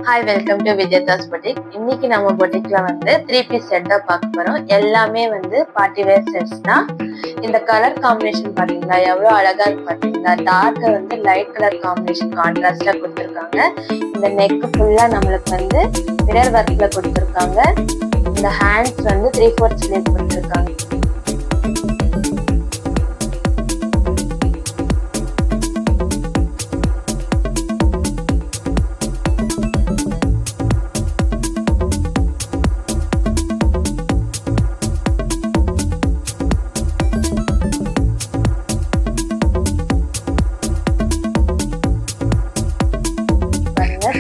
Hi, welcome to Wijeyadasa boutique. இன்னைக்கு நம்ம பொட்டிக்ல வந்து 3 பீஸ் செட் தான் பார்க்க போறோம். எல்லாமே வந்து பார்ட்டி வேர் செட்ஸ் தான். இந்த கலர் காம்பினேஷன் பாத்தீங்களா, எவ்வளவு அழகா இருக்கு பாத்தீங்களா. டார்க் வந்து லைட் கலர் காம்பினேஷன் கான்ட்ராஸ்டா கொடுத்துருக்காங்க. இந்த நெக் ஃபுல்லா நம்மளுக்கு வந்து மிரர் ஒர்க்ல கொடுத்துருக்காங்க. இந்த ஹேண்ட்ஸ் வந்து 3/4 ஸ்லீவ் கொடுத்துருக்காங்க.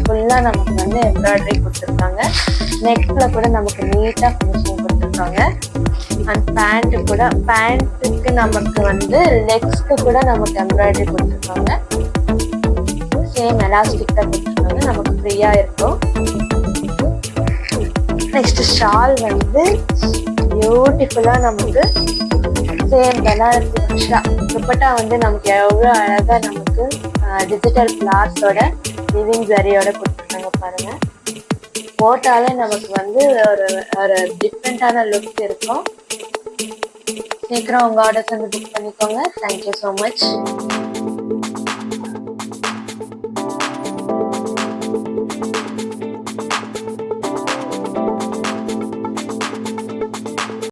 ஃபுல்லா நமக்கு வந்து எம்ப்ராய்டரி கொடுத்துருக்காங்க. நெக்ல கூட நமக்கு நீட்டா ஃபினிஷிங் கொடுத்துருக்காங்க. அண்ட் பேண்ட்டுக்கு நமக்கு வந்து லெக்ஸ்க்கு கூட நமக்கு எம்ப்ராய்டரி கொடுத்துருக்காங்க. சேம் எலாஸ்டிக் தான் கொடுத்துருக்காங்க, நமக்கு ஃப்ரீயா இருக்கும். நெக்ஸ்ட் ஷால் வந்து பியூட்டிஃபுல்லா நமக்கு சேம் பனாரசி துப்பட்டா வந்து நமக்கு எவ்வளவு அழகா நமக்கு டிஜிட்டல் கிளாஸோட லிவிங் ஜரியோட கொடுத்துருக்காங்க பாருங்க. போட்டாலே நமக்கு வந்து ஒரு டிஃப்ரெண்டான லுக் இருக்கும். சீக்கிரம் உங்க ஆர்டர்ஸ் வந்து புக் பண்ணிக்கோங்க. Thank you so much.